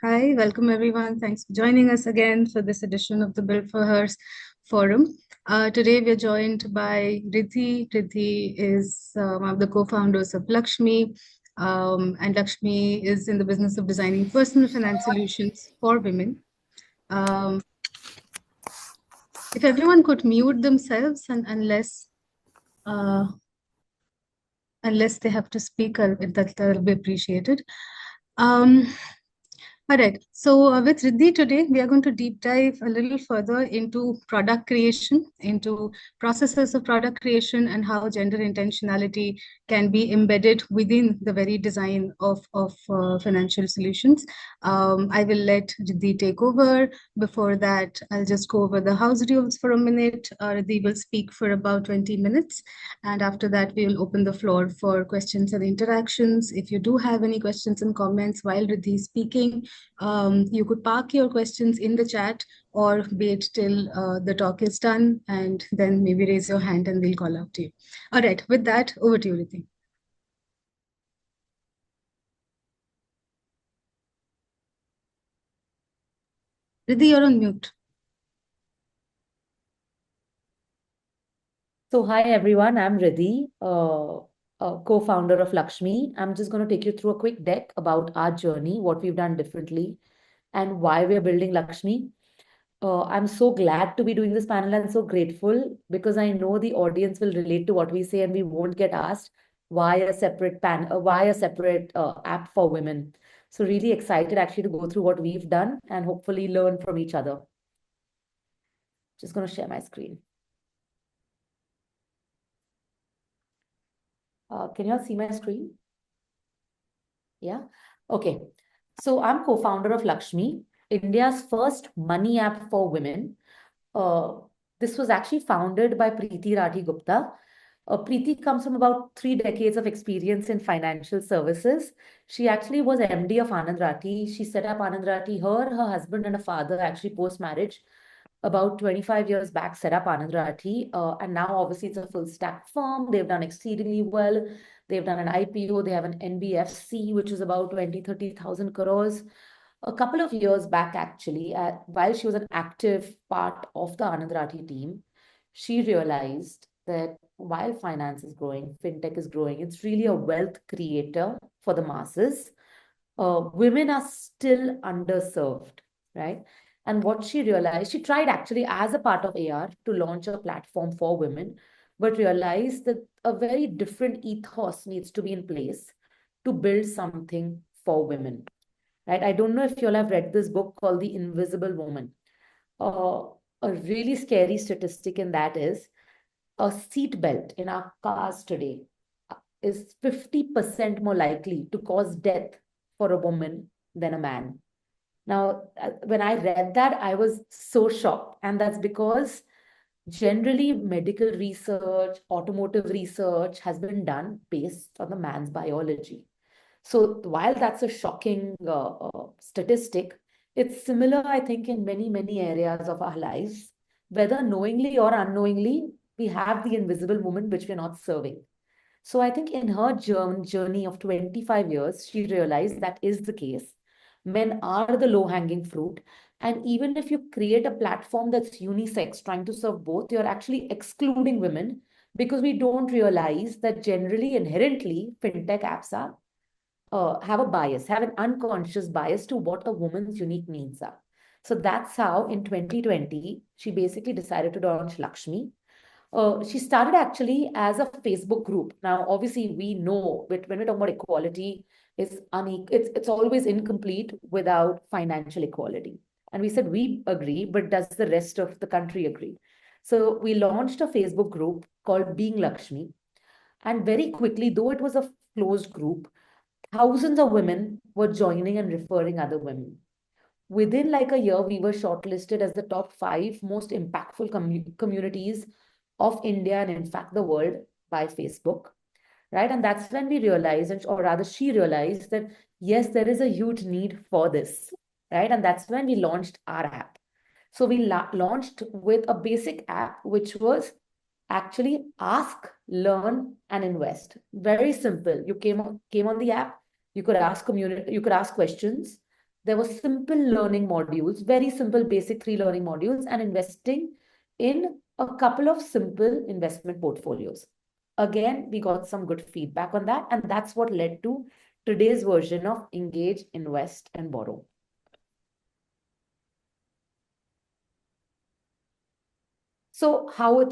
Hi, welcome everyone. Thanks for joining us again for this edition of the Build for Hers forum. Today we are joined by Ridhi. Ridhi is one of the co-founders of Lxme, and Lxme is in the business of designing personal finance solutions for women. Um, if everyone could mute themselves and uh, unless they have to speak, that'll be appreciated. Um, All right. So, with Riddhi today, we are going to deep dive a little further into product creation, into processes of product creation, and how gender intentionality can be embedded within the very design of financial solutions. I will let Riddhi take over. Before that, I'll just go over the house rules for a minute. Riddhi will speak for about 20 minutes. And after that, we will open the floor for questions and interactions. If you do have any questions and comments while Riddhi is speaking, you could park your questions in the chat or wait till the talk is done and then maybe raise your hand and we'll call out to you. All right, with that, over to you, Riddhi. Riddhi, you're on mute. So, hi everyone, I'm Ridhi, a co-founder of Lxme. I'm just going to take you through a quick deck about our journey, what we've done differently, and why we're building Lxme. I'm so glad to be doing this panel and so grateful because I know the audience will relate to what we say and we won't get asked why a separate app for women. So really excited actually to go through what we've done and hopefully learn from each other. Just going to share my screen. Can you all see my screen? Yeah. Okay. So I'm co-founder of Lxme, India's first money app for women. Uh, this was actually founded by Preeti Rathi Gupta. Preeti comes from about 3 decades of experience in financial services. She actually was MD of Anand Rathi. She set up Anand Rathi. Her husband, and her father actually post-marriage about 25 years back set up Anand Rathi. And now obviously it's a full stack firm. They've done exceedingly well. They've done an IPO. They have an NBFC, which is about 30,000 crores. A couple of years back, actually, while she was an active part of the Anand Rathi team, she realized that while finance is growing, fintech is growing, it's really a wealth creator for the masses. Women are still underserved, right? And what she realized, she tried actually as a part of AR to launch a platform for women, but realized that a very different ethos needs to be in place to build something for women, right? I don't know if you all have read this book called The Invisible Woman. Uh, a really scary statistic in that is a seat belt in our cars today is 50% more likely to cause death for a woman than a man. Now, when I read that, I was so shocked. And that's because generally medical research, automotive research has been done based on the man's biology. So while that's a shocking statistic, it's similar, I think, in many, many areas of our lives. Whether knowingly or unknowingly, we have the invisible woman which we're not serving. So I think in her journey of 25 years, she realized that is the case. Men are the low-hanging fruit. And even if you create a platform that's unisex, trying to serve both, you're actually excluding women because we don't realize that generally, inherently, fintech apps are have a bias, have an unconscious bias to what a woman's unique needs are. So that's how in 2020, she basically decided to launch Lxme. She started actually as a Facebook group. Now, obviously, we know that when we talk about equality, it's always incomplete without financial equality. And we said we agree, but does the rest of the country agree? So we launched a Facebook group called Being Lakshmi. And very quickly, though it was a closed group, thousands of women were joining and referring other women. Within like a year, we were shortlisted as the top 5 most impactful communities of India and, in fact, the world by Facebook, right? And that's when we realized, or rather, she realized that yes, there is a huge need for this, right? And that's when we launched our app. So we launched with a basic app, which was actually ask, learn, and invest. Very simple. You came on the app. You could ask questions. There were simple learning modules, very simple basic 3 learning modules, and investing in a couple of simple investment portfolios. Again, we got some good feedback on that, and that's what led to today's version of Engage, Invest, and Borrow. So how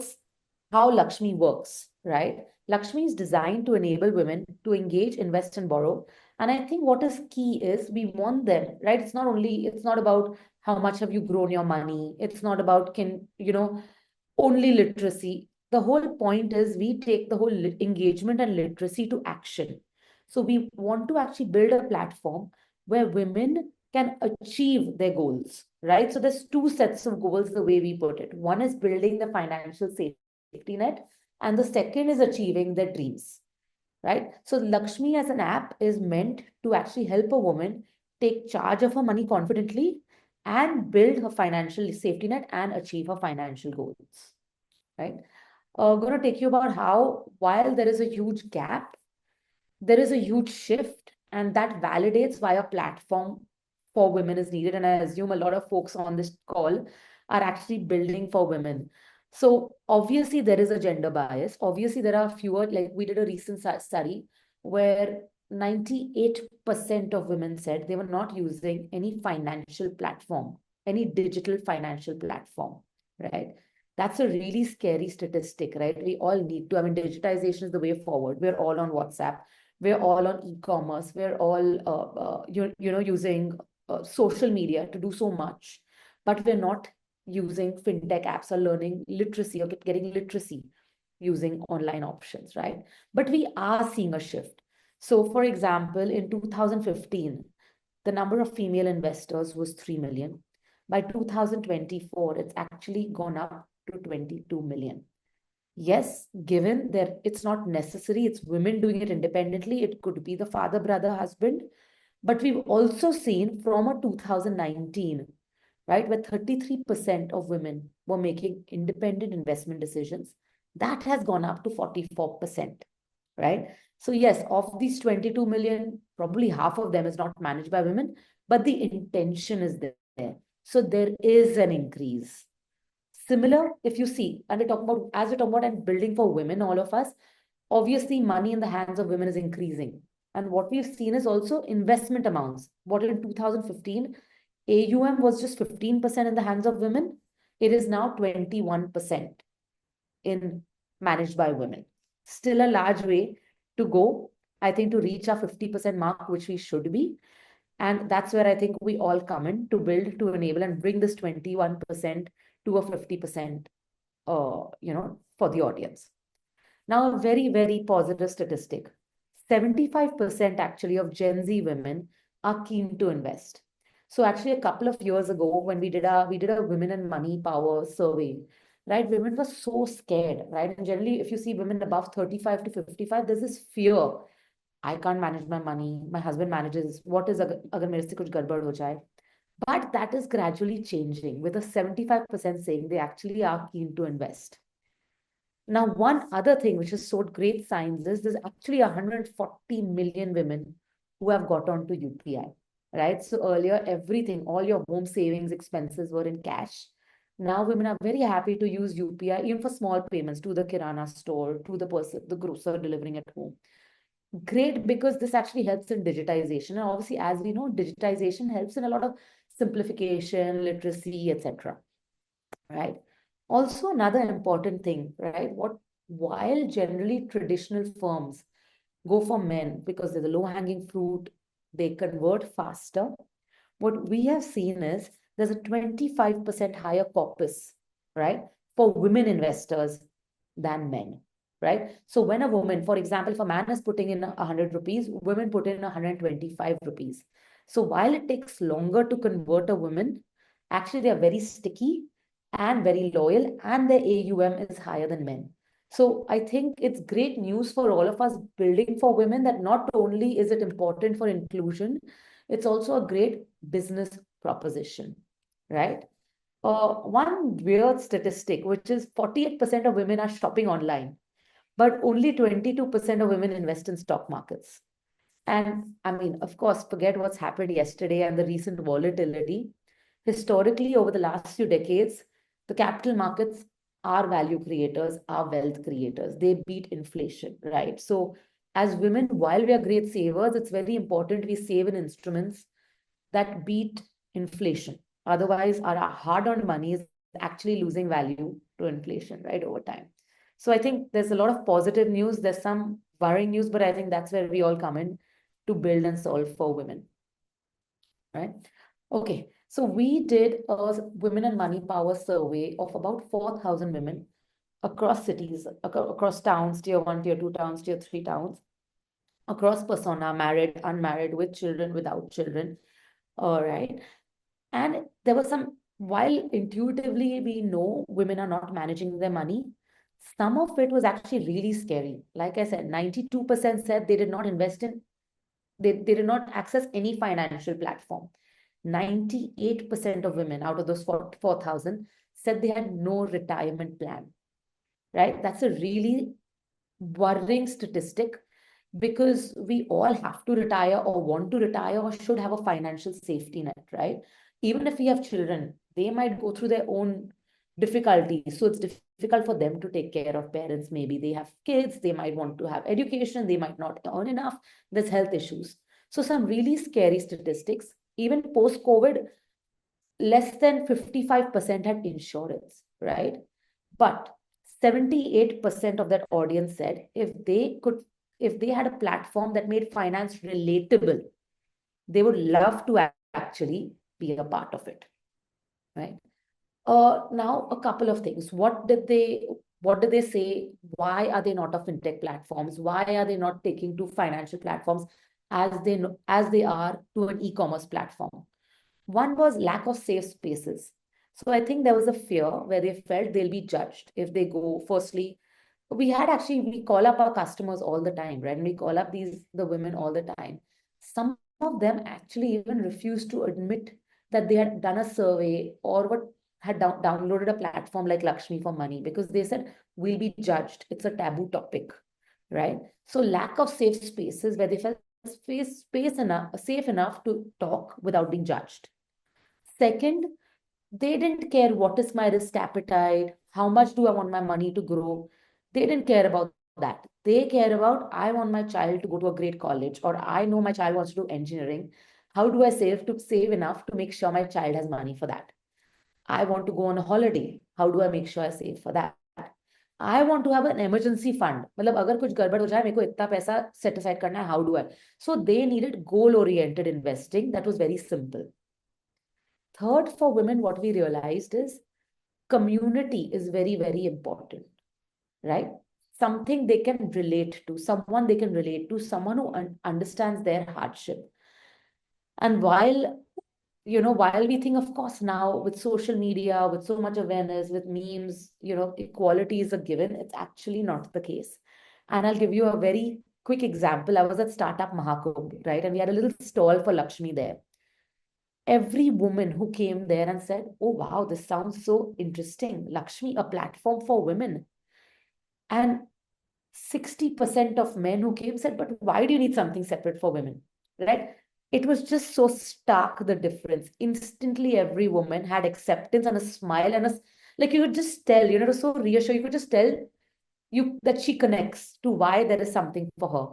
Lakshmi works, right? Lakshmi is designed to enable women to engage, invest, and borrow. And I think what is key is we want them, right? It's not about how much have you grown your money. It's not about only literacy. The whole point is we take the whole engagement and literacy to action. So we want to actually build a platform where women can achieve their goals, right? So there's two sets of goals, the way we put it. One is building the financial safety net, and the second is achieving their dreams, right? So Lakshmi as an app is meant to actually help a woman take charge of her money confidently and build her financial safety net and achieve her financial goals, right? Going to take you about how, while there is a huge gap, there is a huge shift, and that validates why a platform for women is needed. And I assume a lot of folks on this call are actually building for women. So obviously there is a gender bias. Obviously there are fewer, like we did a recent study where 98% of women said they were not using any financial platform, any digital financial platform, right? That's a really scary statistic, right? We all need to. I mean, digitization is the way forward. We're all on WhatsApp. We're all on e-commerce. We're all, using social media to do so much, but we're not using fintech apps or learning literacy or getting literacy using online options, right? But we are seeing a shift. So, for example, in 2015, the number of female investors was 3 million. By 2024, it's actually gone up to 22 million. Yes, given that it's not necessary, it's women doing it independently, it could be the father, brother, husband. But we've also seen from a 2019, right, where 33% of women were making independent investment decisions, that has gone up to 44%, right? So, yes, of these 22 million, probably half of them is not managed by women, but the intention is there. So, there is an increase. Similar, if you see, and we talk about, as we talk about and building for women, all of us, obviously money in the hands of women is increasing. And what we've seen is also investment amounts. What in 2015, AUM was just 15% in the hands of women. It is now 21% in managed by women. Still a large way to go, I think, to reach our 50% mark, which we should be. And that's where I think we all come in to build, to enable, and bring this 21% to a 50%, for the audience. Now, a very, very positive statistic. 75% actually of Gen Z women are keen to invest. So actually a couple of years ago when we did a women and money power survey, right? Women were so scared, right? And generally, if you see women above 35 to 55, there's this fear. I can't manage my money. My husband manages. What is agar mere se kuch gadbad ho jaye? But that is gradually changing with a 75% saying they actually are keen to invest. Now, one other thing which has showed great signs is there's actually 140 million women who have got onto UPI, right? So earlier, everything, all your home savings expenses were in cash. Now women are very happy to use UPI even for small payments to the kirana store, to the person, the grocer delivering at home. Great, because this actually helps in digitization. And obviously, as we know, digitization helps in a lot of simplification, literacy, etc. Right? Also, another important thing, right? While generally traditional firms go for men because they're the low-hanging fruit, they convert faster. What we have seen is there's a 25% higher corpus, right, for women investors than men, right? So when a woman, for example, if a man is putting in 100 rupees, women put in 125 rupees. So while it takes longer to convert a woman, actually they are very sticky and very loyal, and their AUM is higher than men. So I think it's great news for all of us building for women, that not only is it important for inclusion, it's also a great business proposition, right? One weird statistic, which is 48% of women are shopping online, but only 22% of women invest in stock markets. And I mean, of course, forget what's happened yesterday and the recent volatility. Historically, over the last few decades, the capital markets are value creators, are wealth creators. They beat inflation, right? So, as women, while we are great savers, it's very important we save in instruments that beat inflation. Otherwise, our hard-earned money is actually losing value to inflation, right, over time. So I think there's a lot of positive news. There's some worrying news, but I think that's where we all come in to build and solve for women, right? Okay, so we did a women and money power survey of about 4,000 women across cities, across towns, tier one, tier two towns, tier three towns, across persona, married, unmarried, with children, without children. All right. And there was some, while intuitively we know women are not managing their money, some of it was actually really scary. Like I said, 92% said they did not invest in, they did not access any financial platform. 98% of women out of those 4,000 said they had no retirement plan, right? That's a really worrying statistic because we all have to retire or want to retire or should have a financial safety net, right? Even if we have children, they might go through their own difficulties. So it's difficult for them to take care of parents. Maybe they have kids, they might want to have education, they might not earn enough. There's health issues. So some really scary statistics. Even post COVID, less than 55% had insurance, right? But 78% of that audience said if they had a platform that made finance relatable, they would love to actually be a part of it, right? Now a couple of things. What did they say? Why are they not a fintech platforms? Why are they not taking to financial platforms as they are to an e-commerce platform? One was lack of safe spaces. So I think there was a fear where they felt they'll be judged if they go. Firstly, we call up our customers all the time, right? And we call up the women all the time. Some of them actually even refused to admit that they had done a survey or had downloaded a platform like Lakshmi for money because they said we'll be judged. It's a taboo topic, right? So lack of safe spaces where they felt safe enough to talk without being judged. Second, they didn't care what is my risk appetite, how much do I want my money to grow. They didn't care about that. They care about, I want my child to go to a great college, or I know my child wants to do engineering. How do I save enough to make sure my child has money for that? I want to go on a holiday. How do I make sure I save for that? I want to have an emergency fund. मतलब अगर कुछ गड़बड़ हो जाए मेरे को इतना पैसा set aside करना है. How do I? So they needed goal-oriented investing that was very simple. Third, for women, what we realized is community is very, very important, right? Something they can relate to, someone they can relate to, someone who understands their hardship. And while we think, of course, now with social media, with so much awareness, with memes, equality is a given, it's actually not the case. And I'll give you a very quick example. I was at Startup Mahakumbh, right? And we had a little stall for Lakshmi there. Every woman who came there and said, oh, wow, this sounds so interesting. Lakshmi, a platform for women. And 60% of men who came said, but why do you need something separate for women? Right? It was just so stark, the difference. Instantly, every woman had acceptance and a smile and like you could just tell, it was so reassuring. You could just tell you that she connects to why there is something for her.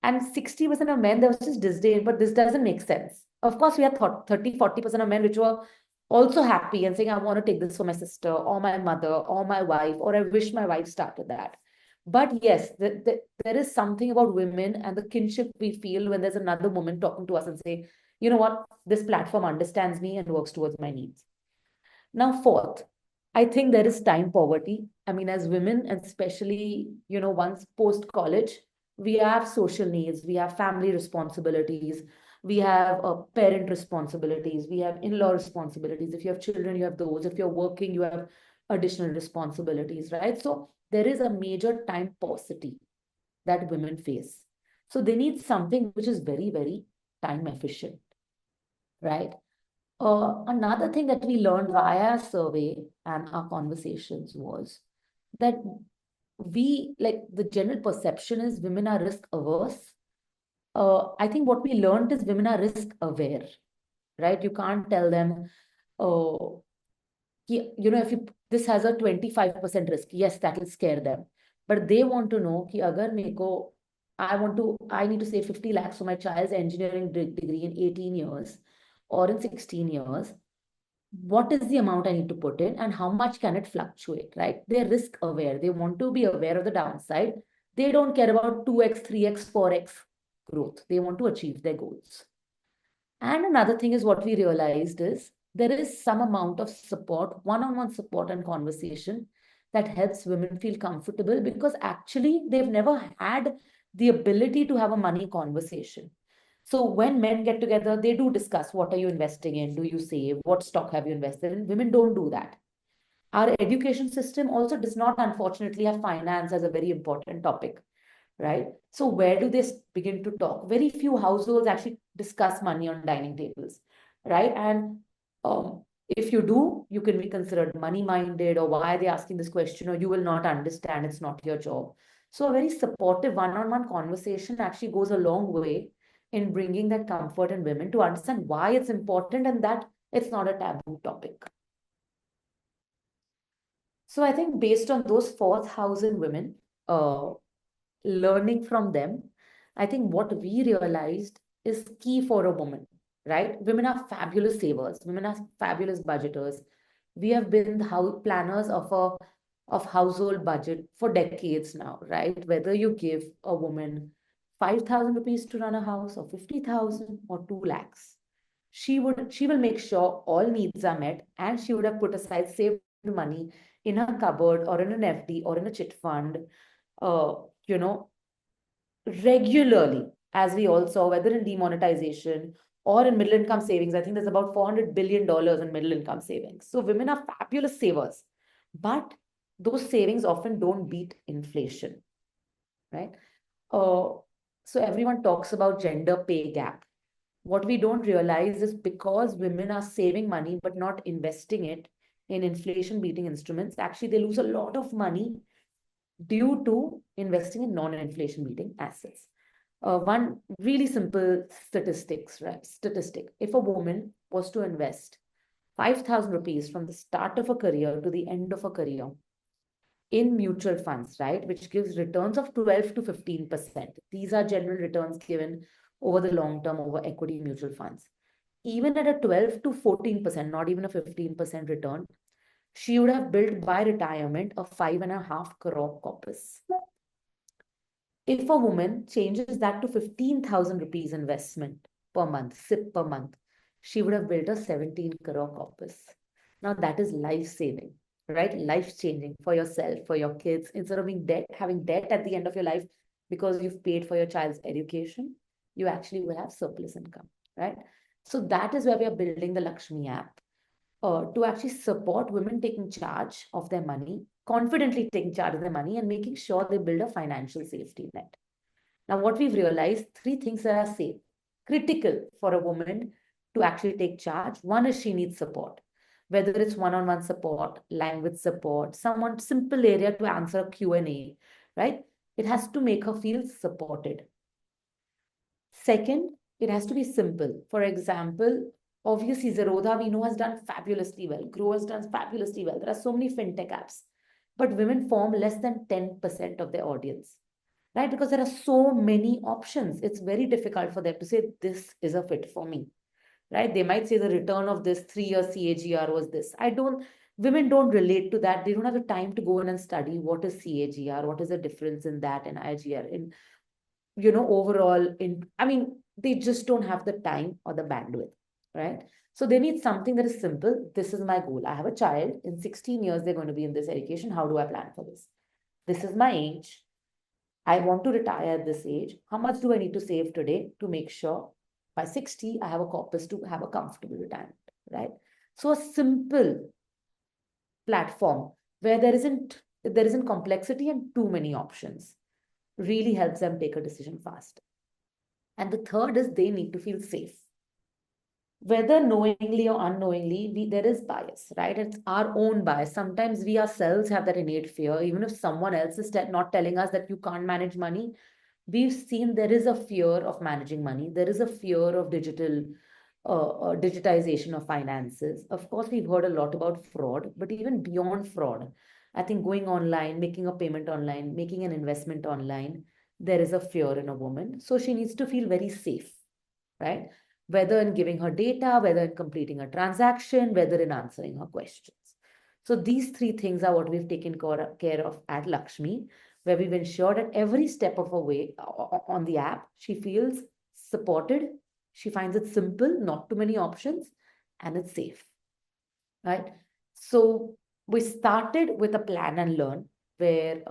And 60% of men, there was just disdain, but this doesn't make sense. Of course, we had 30-40% of men which were also happy and saying, I want to take this for my sister or my mother or my wife, or I wish my wife started that. But yes, there is something about women and the kinship we feel when there's another woman talking to us and say, you know what, this platform understands me and works towards my needs. Now, fourth, I think there is time poverty. I mean, as women, and especially, once post college, we have social needs, we have family responsibilities, we have parent responsibilities, we have in-law responsibilities. If you have children, you have those. If you're working, you have additional responsibilities, right? So there is a major time paucity that women face. So they need something which is very, very time efficient, right? Another thing that we learned via our survey and our conversations was that the general perception is women are risk averse, I think what we learned is women are risk aware, right? You can't tell them, oh, if you this has a 25% risk, yes, that will scare them. But they want to know कि अगर मेरे को I need to save 50 lakhs for my child's engineering degree in 18 years or in 16 years. What is the amount I need to put in and how much can it fluctuate, right? They're risk aware. They want to be aware of the downside. They don't care about 2x, 3x, 4x growth. They want to achieve their goals. And another thing is what we realized is there is some amount of support, one-on-one support and conversation that helps women feel comfortable because actually they've never had the ability to have a money conversation. So when men get together, they do discuss what are you investing in? Do you save? What stock have you invested in? Women don't do that. Our education system also does not, unfortunately, have finance as a very important topic, right? So where do they begin to talk? Very few households actually discuss money on dining tables, right? And if you do, you can be considered money-minded, or why are they asking this question, or you will not understand, it's not your job. So a very supportive one-on-one conversation actually goes a long way in bringing that comfort in women to understand why it's important and that it's not a taboo topic. So I think based on those 4,000 women, uh, learning from them, I think what we realized is key for a woman, right? Women are fabulous savers. Women are fabulous budgeters. We have been the house planners of household budget for decades now, right? Whether you give a woman 5,000 rupees to run a house or 50,000 or 2 lakhs, she will make sure all needs are met and she would have put aside saved money in her cupboard or in an FD or in a chit fund, uh, you know, regularly, as we all saw, whether in demonetization or in middle income savings. I think there's about $400 billion in middle income savings. So women are fabulous savers, but those savings often don't beat inflation, right? Uh, so everyone talks about gender pay gap. What we don't realize is because women are saving money but not investing it in inflation beating instruments, actually they lose a lot of money due to investing in non-inflation beating assets. One really simple statistics, right? Statistic. If a woman was to invest 5,000 rupees from the start of a career to the end of a career in mutual funds, right, which gives returns of 12 to 15%. These are general returns given over the long term over equity mutual funds. Even at a 12 to 14%, not even a 15% return, she would have built by retirement a 5.5 crore corpus. If a woman changes that to 15,000 rupees investment per month, SIP per month, she would have built a 17 crore corpus. Now that is life saving, right? Life changing for yourself, for your kids. Instead of having debt at the end of your life because you've paid for your child's education, you actually will have surplus income, right? So that is where we are building the Lxme app, to actually support women taking charge of their money, confidently taking charge of their money, and making sure they build a financial safety net. Now, what we've realized, three things that are safe, critical for a woman to actually take charge. One is she needs support, whether it's one-on-one support, language support, someone simple area to answer a Q&A, right? It has to make her feel supported. Second, it has to be simple. For example, obviously Zerodha we know has done fabulously well. Grow has done fabulously well. There are so many fintech apps, but women form less than 10% of their audience, right? Because there are so many options. It's very difficult for them to say, this is a fit for me, right? They might say the return of this 3 year CAGR was this. Women don't relate to that. They don't have the time to go in and study what is CAGR, what is the difference in that and IGR in, overall they just don't have the time or the bandwidth, right? So they need something that is simple. This is my goal. I have a child. In 16 years, they're going to be in this education. How do I plan for this? This is my age. I want to retire at this age. How much do I need to save today to make sure by 60, I have a corpus to have a comfortable retirement, right? So a simple platform where there isn't complexity and too many options really helps them take a decision fast. And the third is they need to feel safe. Whether knowingly or unknowingly, there is bias, right? It's our own bias. Sometimes we ourselves have that innate fear, even if someone else is not telling us that you can't manage money, we've seen there is a fear of managing money. There is a fear of digitization of finances. Of course, we've heard a lot about fraud, but even beyond fraud, I think going online, making a payment online, making an investment online, there is a fear in a woman. So she needs to feel very safe, right? Whether in giving her data, whether in completing a transaction, whether in answering her questions. So these three things are what we've taken care of at Lakshmi, where we've ensured at every step of her way on the app, she feels supported, she finds it simple, not too many options, and it's safe, right? So we started with a plan and learn, where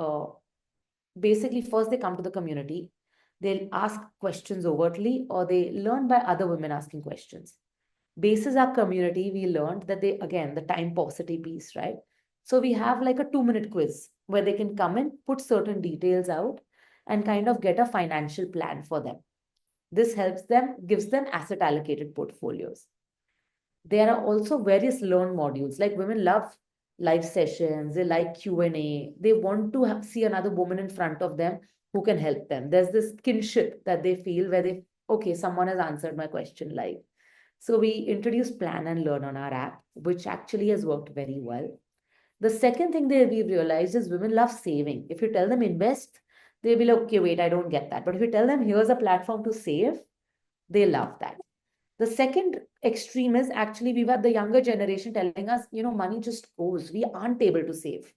basically first they come to the community, they'll ask questions overtly, or they learn by other women asking questions. Basis our community, we learned that they, again, the time paucity piece, right? So we have like a 2-minute quiz where they can come in, put certain details out, and kind of get a financial plan for them. This helps them, gives them asset allocated portfolios. There are also various learn modules. Like women love live sessions, they like Q&A, they want to see another woman in front of them who can help them. There's this kinship that they feel where they, okay, someone has answered my question live. So we introduced Plan and Learn on our app, which actually has worked very well. The second thing that we've realized is women love saving. If you tell them invest, they'll be like, okay, wait, I don't get that. But if you tell them here's a platform to save, they love that. The second extreme is actually we've had the younger generation telling us, money just goes. We aren't able to save,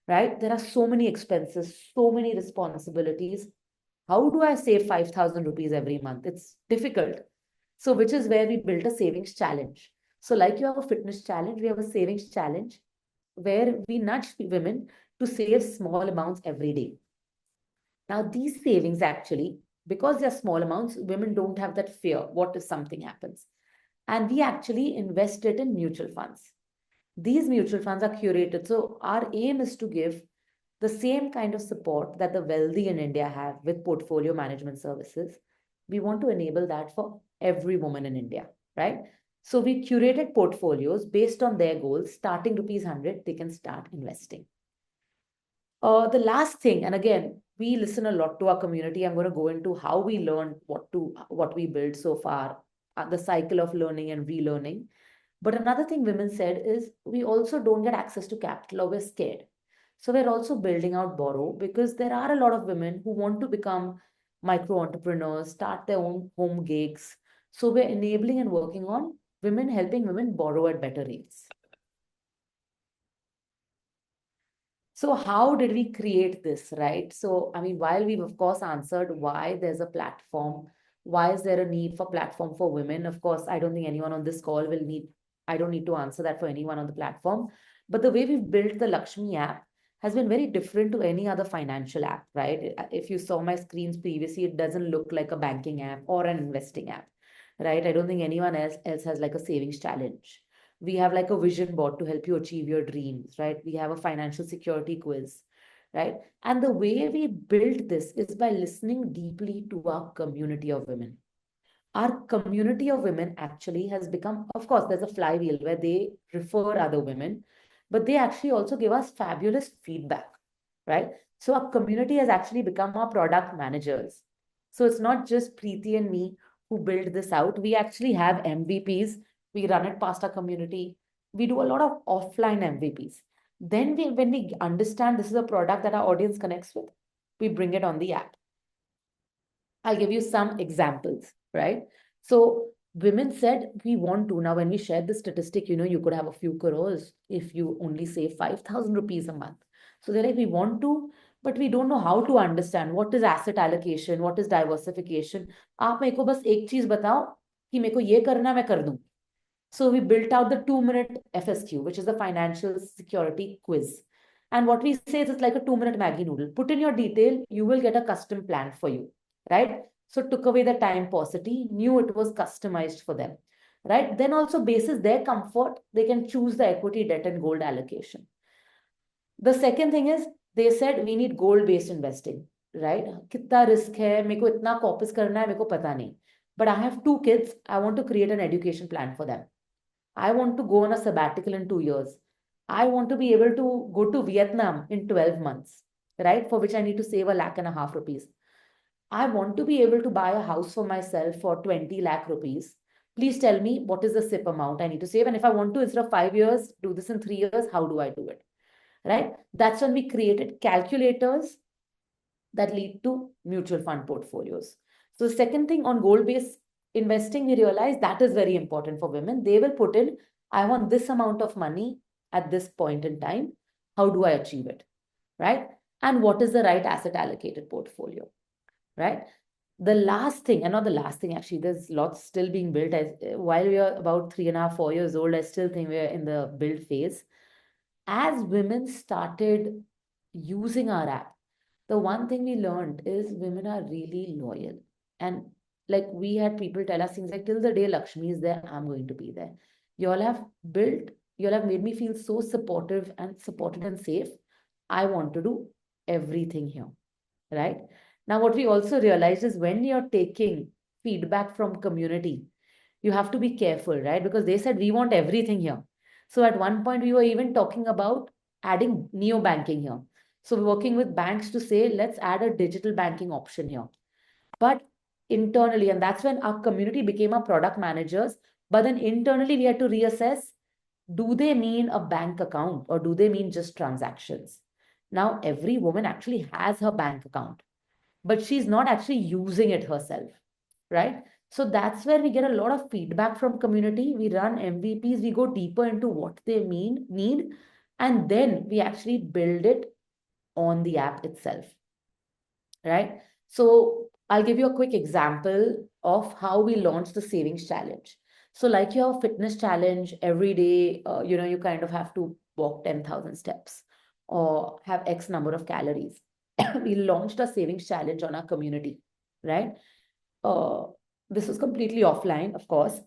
right? There are so many expenses, so many responsibilities. How do I save 5,000 rupees every month? It's difficult. So, which is where we built a savings challenge. So, like you have a fitness challenge, we have a savings challenge where we nudge women to save small amounts every day. Now, these savings actually, because they're small amounts, women don't have that fear. What if something happens? And we actually invest it in mutual funds. These mutual funds are curated. So, our aim is to give the same kind of support that the wealthy in India have with portfolio management services. We want to enable that for every woman in India, right? So, we curated portfolios based on their goals. Starting rupees 100, they can start investing. The last thing, and again, we listen a lot to our community. I'm going to go into how we learned what we built so far, the cycle of learning and relearning. But another thing women said is we also don't get access to capital or we're scared. So we're also building out Borrow because there are a lot of women who want to become micro entrepreneurs, start their own home gigs. So we're enabling and working on women, helping women borrow at better rates. So how did we create this, right? So, I mean, while we've of course answered why there's a platform, why is there a need for platform for women? Of course, I don't think anyone on this call will need, I don't need to answer that for anyone on the platform. But the way we've built the Lakshmi app has been very different to any other financial app, right? If you saw my screens previously, it doesn't look like a banking app or an investing app, right? I don't think anyone else has like a savings challenge. We have like a vision board to help you achieve your dreams, right? We have a financial security quiz, right? And the way we build this is by listening deeply to our community of women. Our community of women actually has become, of course, there's a flywheel where they refer other women, but they actually also give us fabulous feedback, right? So our community has actually become our product managers. So it's not just Preeti and me who build this out. We actually have MVPs. We run it past our community. We do a lot of offline MVPs. Then when we understand this is a product that our audience connects with, we bring it on the app. I'll give you some examples, right? So women said we want to. Now, when we shared the statistic, you could have a few crores if you only save 5,000 rupees a month. So they're like, we want to, but we don't know how to understand what is asset allocation, what is diversification. आप मेरे को बस एक चीज बताओ कि मेरे को ये करना मैं कर दूं. So we built out the 2-minute FSQ, which is the financial security quiz. And what we say is it's like a 2-minute Maggie noodle. Put in your detail, you will get a custom plan for you, right? So took away the time paucity, knew it was customized for them, right? Then also basis their comfort, they can choose the equity, debt, and gold allocation. The second thing is they said we need gold-based investing, right? कितना risk है, मेरे को इतना corpus करना है, मेरे को पता नहीं. But I have 2 kids. I want to create an education plan for them. I want to go on a sabbatical in 2 years. I want to be able to go to Vietnam in 12 months, right? For which I need to save 1.5 lakh rupees. I want to be able to buy a house for myself for 20 lakh rupees. Please tell me what is the SIP amount I need to save. And if I want to, instead of 5 years, do this in 3 years, how do I do it? Right? That's when we created calculators that lead to mutual fund portfolios. So, the second thing on goal based investing, we realize that is very important for women. They will put in, I want this amount of money at this point in time. How do I achieve it? Right? And what is the right asset allocated portfolio? Right? The last thing, and not the last thing, actually, there's lots still being built. While we are about 3.5, 4 years old, I still think we're in the build phase. As women started using our app, the one thing we learned is women are really loyal. And like we had people tell us things like, till the day Lakshmi is there, I'm going to be there. You all have built, you all have made me feel so supportive and supported and safe. I want to do everything here. Right? Now, what we also realize is when you're taking feedback from community, you have to be careful, right? Because they said we want everything here. So at one point, we were even talking about adding neo banking here. So we're working with banks to say, let's add a digital banking option here. But internally, and that's when our community became our product managers. But then internally, we had to reassess, do they mean a bank account or do they mean just transactions? Now, every woman actually has her bank account, but she's not actually using it herself, right? So that's where we get a lot of feedback from community. We run MVPs, we go deeper into what they need, and then we actually build it on the app itself, right? So I'll give you a quick example of how we launched the savings challenge. So like your fitness challenge, every day, you kind of have to walk 10,000 steps or have X number of calories. We launched a savings challenge on our community, right? Uh, this was completely offline, of course.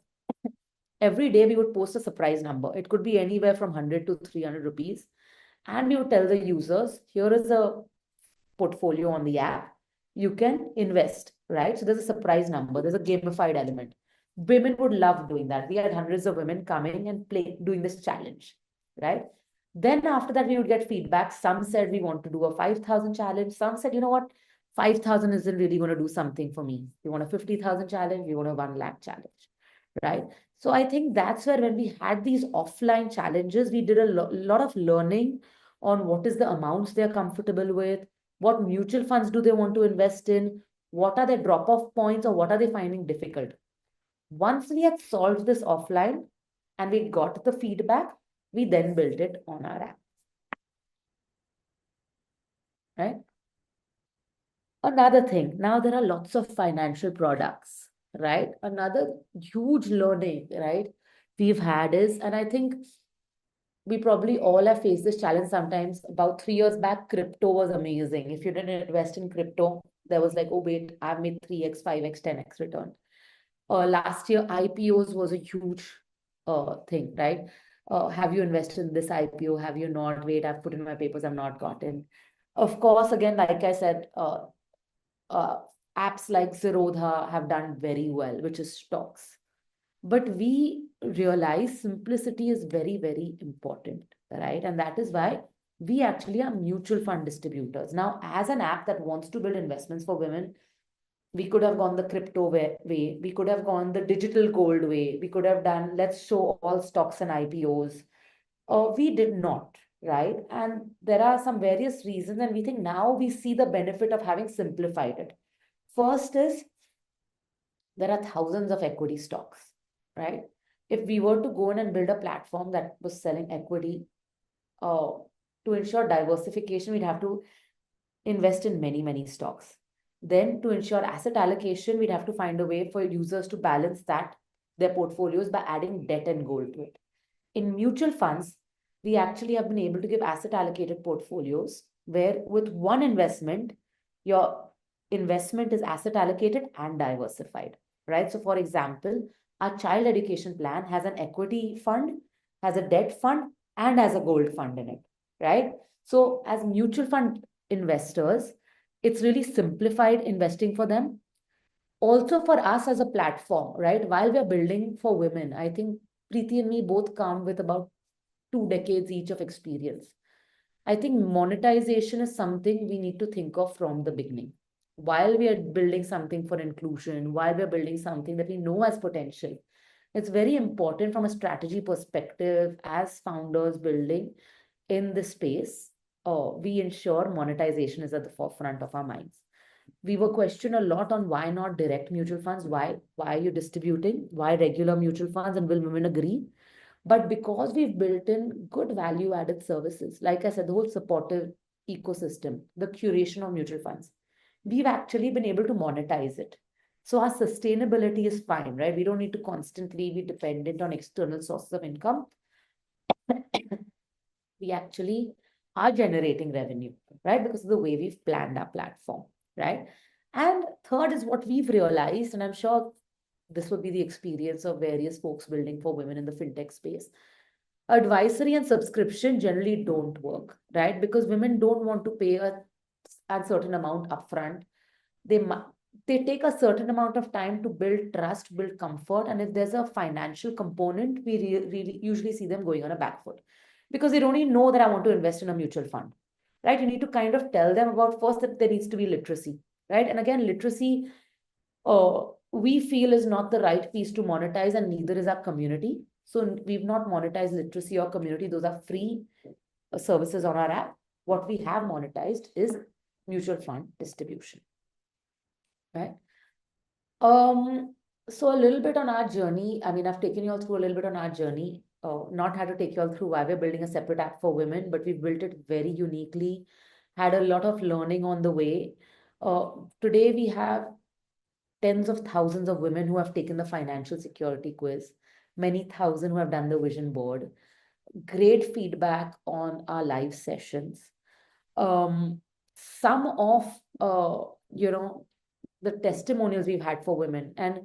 Every day we would post a surprise number. It could be anywhere from 100 to 300 rupees. And we would tell the users, here is a portfolio on the app. You can invest, right? So there's a surprise number, there's a gamified element. Women would love doing that. We had hundreds of women coming and doing this challenge, right? Then after that, we would get feedback. Some said we want to do a 5,000 challenge. Some said, you know what, 5,000 isn't really going to do something for me. We want a 50,000 challenge. We want a 1 lakh challenge, right? So I think that's where when we had these offline challenges, we did a lot of learning on what is the amounts they're comfortable with, what mutual funds do they want to invest in, what are their drop off points or what are they finding difficult. Once we had solved this offline and we got the feedback, we then built it on our app, right? Another thing, now there are lots of financial products, right? Another huge learning, right, we've had is, and I think we probably all have faced this challenge sometimes. About 3 years back, crypto was amazing. If you didn't invest in crypto, there was like, oh, wait, I've made 3x, 5x, 10x return. Last year, IPOs was a huge thing, right? Have you invested in this IPO? Have you not? Wait, I've put in my papers, I've not gotten. Of course, again, like I said, uh, apps like Zerodha have done very well, which is stocks. But we realize simplicity is very, very important, right? And that is why we actually are mutual fund distributors. Now, as an app that wants to build investments for women, we could have gone the crypto way, we could have gone the digital gold way, we could have done, let's show all stocks and IPOs. We did not, right? And there are some various reasons, and we think now we see the benefit of having simplified it. First is there are thousands of equity stocks, right? If we were to go in and build a platform that was selling equity, uh, to ensure diversification, we'd have to invest in many, many stocks. Then, to ensure asset allocation, we'd have to find a way for users to balance that their portfolios by adding debt and gold to it. In mutual funds, we actually have been able to give asset allocated portfolios where, with one investment, your investment is asset allocated and diversified, right? So, for example, our child education plan has an equity fund, has a debt fund, and has a gold fund in it, right? So, as mutual fund investors, it's really simplified investing for them. Also, for us as a platform, right? While we're building for women, I think Preeti and me both come with about 2 decades each of experience. I think monetization is something we need to think of from the beginning. while we are building something for inclusion, while we're building something that we know has potential, it's very important from a strategy perspective as founders building in this space. We ensure monetization is at the forefront of our minds. We were questioned a lot on why not direct mutual funds, why are you distributing, why regular mutual funds, and will women agree? But because we've built in good value added services, like I said, the whole supportive ecosystem, the curation of mutual funds, we've actually been able to monetize it. So our sustainability is fine, right? We don't need to constantly be dependent on external sources of income. We actually are generating revenue, right? Because of the way we've planned our platform, right? And third is what we've realized, and I'm sure this would be the experience of various folks building for women in the fintech space. Advisory and subscription generally don't work, right? Because women don't want to pay a certain amount upfront. They they take a certain amount of time to build trust, build comfort, and if there's a financial component, we really usually see them going on a back foot because they don't even know that I want to invest in a mutual fund, right? You need to kind of tell them about first that there needs to be literacy, right? And again, literacy, we feel is not the right piece to monetize, and neither is our community. So we've not monetized literacy or community; those are free services on our app. What we have monetized is mutual fund distribution, right? Um, so a little bit on our journey. I mean, I've taken you all through a little bit on our journey. Not had to take you all through why we're building a separate app for women, but we've built it very uniquely. Had a lot of learning on the way. Today we have tens of thousands of women who have taken the financial security quiz, many thousand who have done the vision board. Great feedback on our live sessions. Some of you know the testimonials we've had for women. And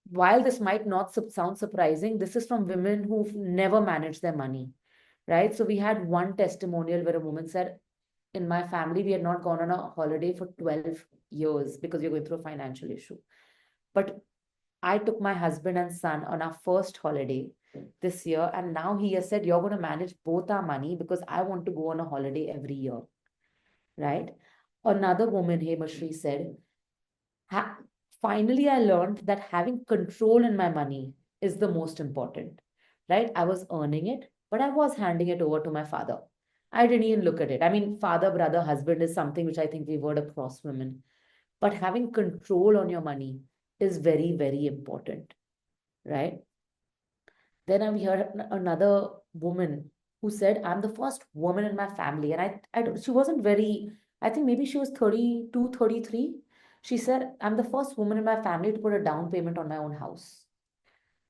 while this might not sound surprising, this is from women who've never managed their money, right? So we had one testimonial where a woman said, in my family, we had not gone on a holiday for 12 years because we are going through a financial issue. But I took my husband and son on our first holiday this year. And now he has said, you're going to manage both our money because I want to go on a holiday every year, right? Another woman, Hemashri, said, ha- finally I learned that having control in my money is the most important, right? I was earning it, but I was handing it over to my father. I didn't even look at it. I mean, father, brother, husband is something which I think we've heard across women, but having control on your money is very, very important, right? Then we heard another woman who said, I'm the first woman in my family. And she wasn't very, I think maybe she was 32, 33. She said, I'm the first woman in my family to put a down payment on my own house.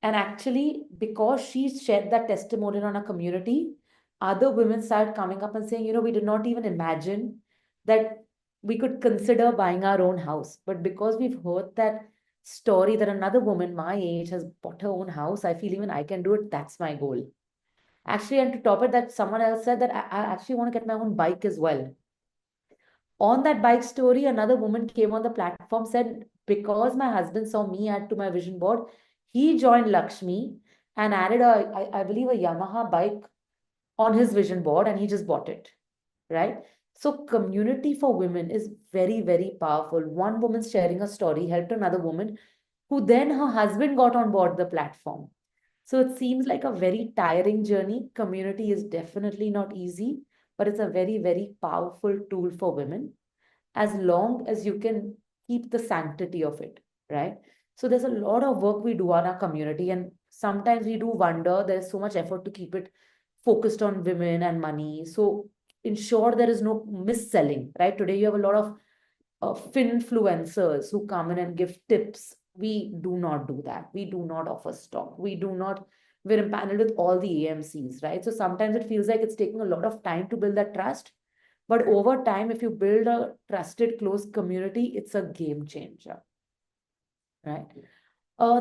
And actually, because she shared that testimonial on a community, other women started coming up and saying, we did not even imagine that we could consider buying our own house. But because we've heard that story that another woman my age has bought her own house, I feel even I can do it. That's my goal. Actually, and to top it, that someone else said that I actually want to get my own bike as well. On that bike story, another woman came on the platform, said, because my husband saw me add to my vision board, he joined Lxme and added I believe, a Yamaha bike on his vision board, and he just bought it, right? So community for women is very, very powerful. One woman sharing a story helped another woman who then her husband got on board the platform. So it seems like a very tiring journey. Community is definitely not easy, but it's a very, very powerful tool for women as long as you can keep the sanctity of it, right? So there's a lot of work we do on our community, and sometimes we do wonder there's so much effort to keep it focused on women and money. So ensure there is no mis-selling, right? Today you have a lot of finfluencers who come in and give tips. We do not do that. We do not offer stock. We do not, we're empaneled with all the AMCs, right? So sometimes it feels like it's taking a lot of time to build that trust. But over time, if you build a trusted, close community, it's a game changer, right?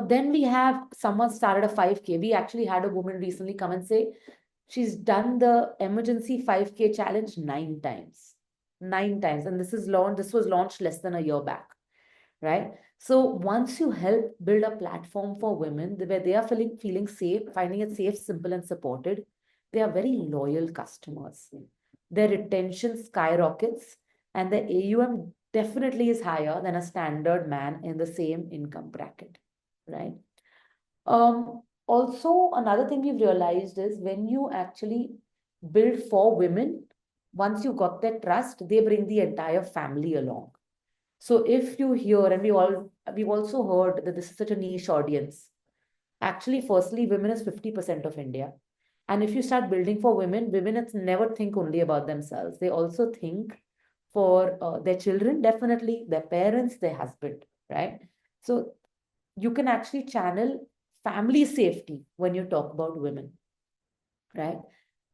Then we have someone started a 5K. We actually had a woman recently come and say she's done the emergency 5K challenge 9 times. 9 times. And this was launched less than a year back, right? So once you help build a platform for women where they are feeling safe, finding it safe, simple, and supported, they are very loyal customers. Their retention skyrockets and the AUM definitely is higher than a standard man in the same income bracket, right? Also, another thing we've realized is when you actually build for women, once you got their trust, they bring the entire family along. So if you hear, and we've also heard that this is such a niche audience. Actually, firstly, women is 50% of India. And if you start building for women, women it's never think only about themselves. They also think for their children, definitely, their parents, their husband, right? So you can actually channel family safety when you talk about women, right?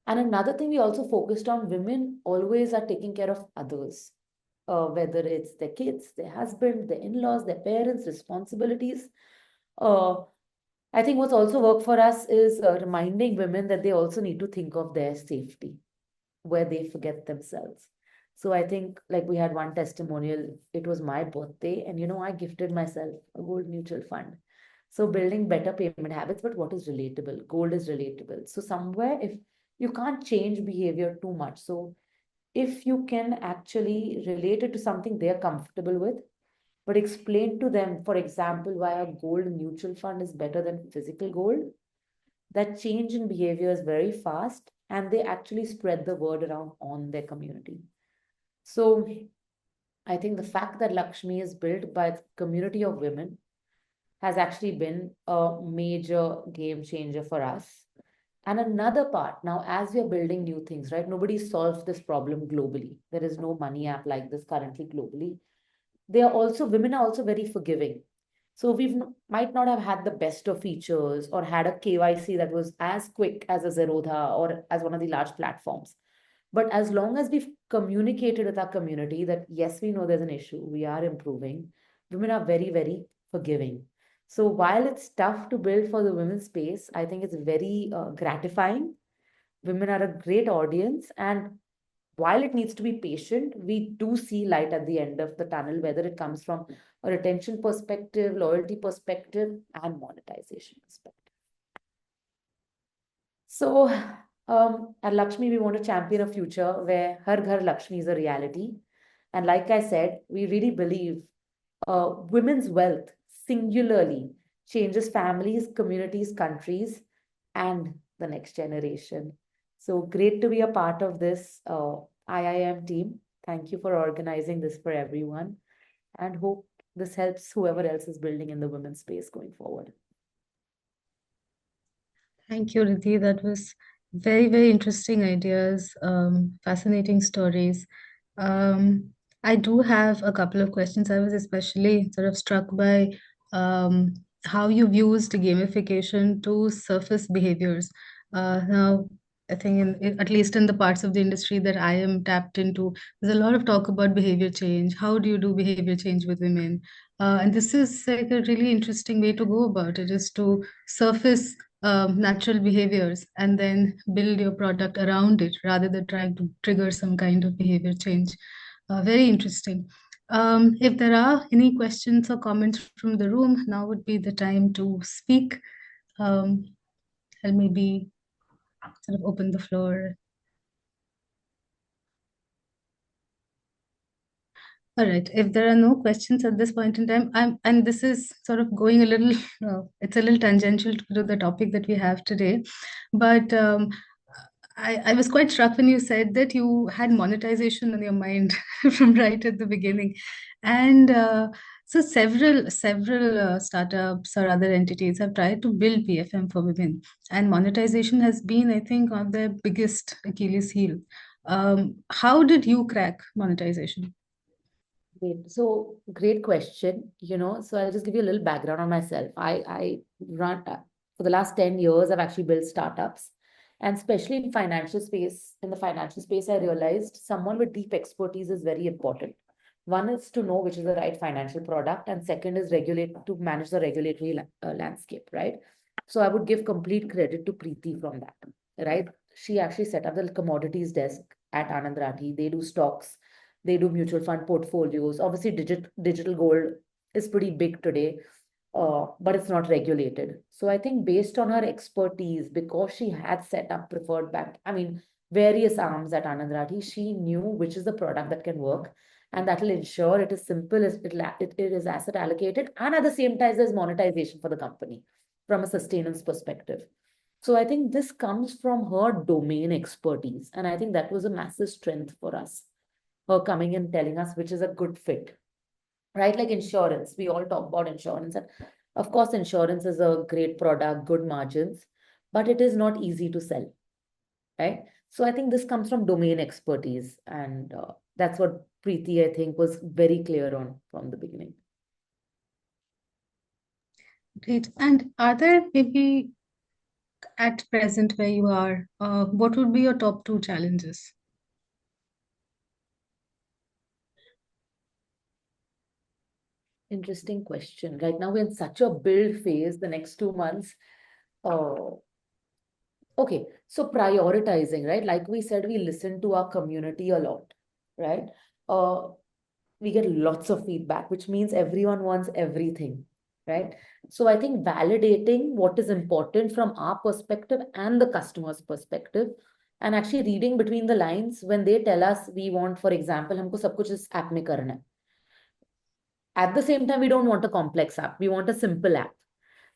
And another thing we also focused on, women always are taking care of others, whether it's their kids, their husband, their in-laws, their parents, responsibilities. Uh, I think what's also worked for us is reminding women that they also need to think of their safety where they forget themselves. So I think like we had one testimonial, it was my birthday, and I gifted myself a gold mutual fund. So building better payment habits, but what is relatable? Gold is relatable. So somewhere if you can't change behavior too much. So if you can actually relate it to something they're comfortable with, but explain to them, for example, why a gold mutual fund is better than physical gold, that change in behavior is very fast and they actually spread the word around on their community. So I think the fact that Lakshmi is built by a community of women has actually been a major game changer for us. And another part, now as we are building new things, right? Nobody solves this problem globally. There is no money app like this currently globally. Women are also very forgiving. So might not have had the best of features or had a KYC that was as quick as a Zerodha or as one of the large platforms. But as long as we've communicated with our community that yes, we know there's an issue, we are improving, women are very, very forgiving. So while it's tough to build for the women's space, I think it's very gratifying. Women are a great audience, and while it needs to be patient, we do see light at the end of the tunnel, whether it comes from a retention perspective, loyalty perspective, and monetization perspective. So, at Lakshmi, we want to champion a future where Har Ghar Lakshmi is a reality. And like I said, we really believe women's wealth singularly changes families, communities, countries, and the next generation. So great to be a part of this IIM team. Thank you for organizing this for everyone, and hope this helps whoever else is building in the women's space going forward. Thank you, Ridhi. That was very, very interesting ideas, fascinating stories. Um, I do have a couple of questions. I was especially sort of struck by um, how you've used gamification to surface behaviors. Now, I think at least in the parts of the industry that I am tapped into, there's a lot of talk about behavior change. How do you do behavior change with women? And this is like a really interesting way to go about it, is to surface natural behaviors and then build your product around it rather than trying to trigger some kind of behavior change. Very interesting. If there are any questions or comments from the room, now would be the time to speak. Um, I'll maybe sort of open the floor. All right. If there are no questions at this point in time, and this is sort of going a little, it's a little tangential to the topic that we have today, but I was quite struck when you said that you had monetization in your mind from right at the beginning, and so several startups or other entities have tried to build PFM for women, and monetization has been, I think, one of their biggest Achilles heel. How did you crack monetization? Great. So great question. So I'll just give you a little background on myself. I run for the last 10 years, I've actually built startups. And especially in financial space, in the financial space, I realized someone with deep expertise is very important. One is to know which is the right financial product, and second is regulate to manage the regulatory landscape, right? So I would give complete credit to Preeti from that, right? She actually set up the commodities desk at Anand Rathi. They do stocks, they do mutual fund portfolios. Obviously, digital gold is pretty big today, but it's not regulated. So I think based on her expertise, because she had set up preferred bank, I mean, various arms at Anand Rathi, she knew which is the product that can work. and that will ensure it is simple, it is asset allocated, and at the same time, there's monetization for the company from a sustenance perspective. So I think this comes from her domain expertise, and I think that was a massive strength for us. Her coming and telling us which is a good fit, right? Like insurance, we all talk about insurance, and of course, insurance is a great product, good margins, but it is not easy to sell, right? So I think this comes from domain expertise, and that's what Preeti, I think, was very clear on from the beginning. Great. And are there maybe at present where you are, what would be your top two challenges? Interesting question. Right now, we're in such a build phase, the next 2 months. Uh, okay, so prioritizing, right? Like we said, we listen to our community a lot, right? Uh, we get lots of feedback, which means everyone wants everything, right? So I think validating what is important from our perspective and the customer's perspective, and actually reading between the lines when they tell us we want, for example, हमको सब कुछ इस app में करना है. At the same time, we don't want a complex app. We want a simple app.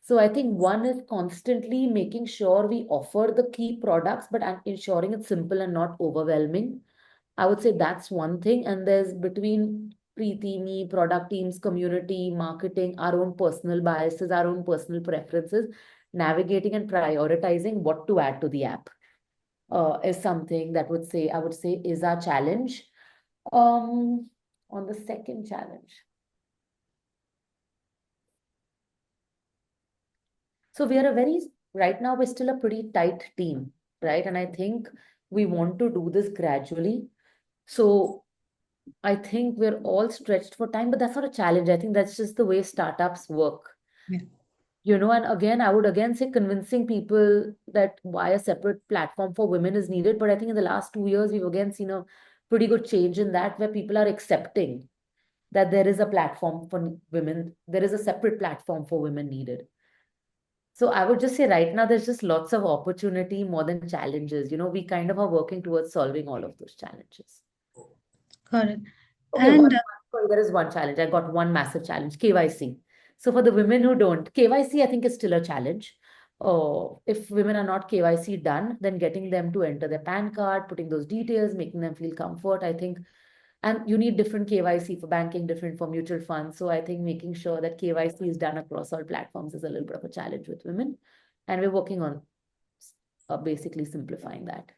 So I think one is constantly making sure we offer the key products, but ensuring it's simple and not overwhelming. I would say that's one thing. And there's between Preeti, me, product teams, community, marketing, our own personal biases, our own personal preferences, navigating and prioritizing what to add to the app is something that I would say is our challenge. Um, on the second challenge. So we are right now, we're still a pretty tight team, right? And I think we want to do this gradually. So I think we're all stretched for time, but that's not a challenge. I think that's just the way startups work. Yeah. And again, I would again say convincing people that why a separate platform for women is needed. But I think in the last 2 years, we've again seen a pretty good change in that where people are accepting that there is a platform for women, there is a separate platform for women needed. So I would just say right now there's just lots of opportunity more than challenges. We kind of are working towards solving all of those challenges. Got it. Okay, And sorry, there is one challenge. I got one massive challenge, KYC. So for the women who don't, KYC I think is still a challenge. Oh, if women are not KYC done, then getting them to enter their PAN card, putting those details, making them feel comfort, I think. And you need different KYC for banking, different for mutual funds. So I think making sure that KYC is done across all platforms is a little bit of a challenge with women. And we're working on basically simplifying that.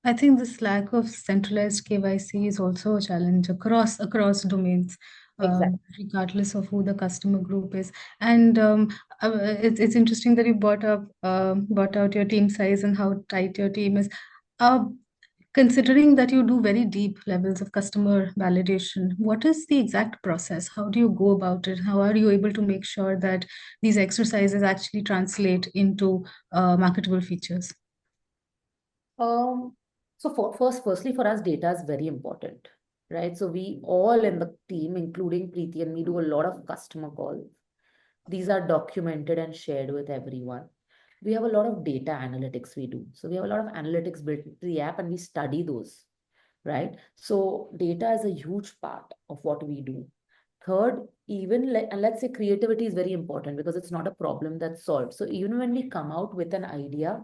I think this lack of centralized KYC is also a challenge across domains, Exactly. regardless of who the customer group is. And it's interesting that you brought out your team size and how tight your team is. Uh, Considering that you do very deep levels of customer validation, what is the exact process? How do you go about it? How are you able to make sure that these exercises actually translate into marketable features? Um, so firstly, for us, data is very important, right? So we all in the team, including Preeti and me, do a lot of customer calls. These are documented and shared with everyone. We have a lot of data analytics we do. So we have a lot of analytics built into the app and we study those, right? So data is a huge part of what we do. Third, and let's say creativity is very important because it's not a problem that's solved. So even when we come out with an idea,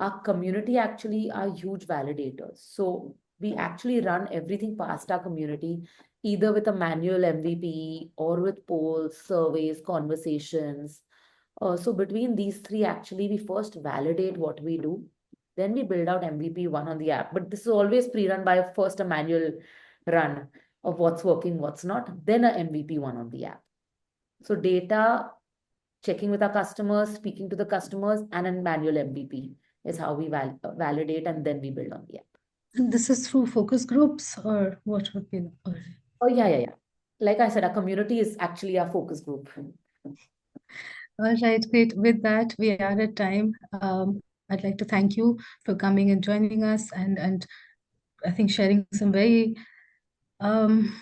our community actually are huge validators. So we actually run everything past our community, either with a manual MVP or with polls, surveys, conversations. So between these three, actually, we first validate what we do, then we build out MVP one on the app. But this is always pre-run by first a manual run of what's working, what's not, then a MVP one on the app. So data, checking with our customers, speaking to the customers, and a manual MVP is how we validate and then we build on the app. And this is through focus groups, or what would be or Oh, yeah, yeah, yeah. Like I said, our community is actually our focus group. all right, great. With that, we are at time. I'd like to thank you for coming and joining us, and I think sharing some very um,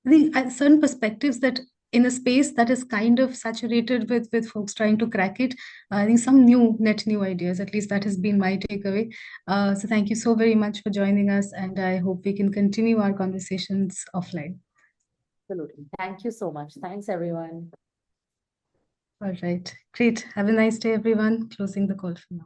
I think certain perspectives that in a space that is kind of saturated with folks trying to crack it. I think some net new ideas, at least that has been my takeaway. So thank you so very much for joining us, and I hope we can continue our conversations offline. Absolutely. Thank you so much. Thanks, everyone. All right, great. Have a nice day, everyone. Closing the call for now.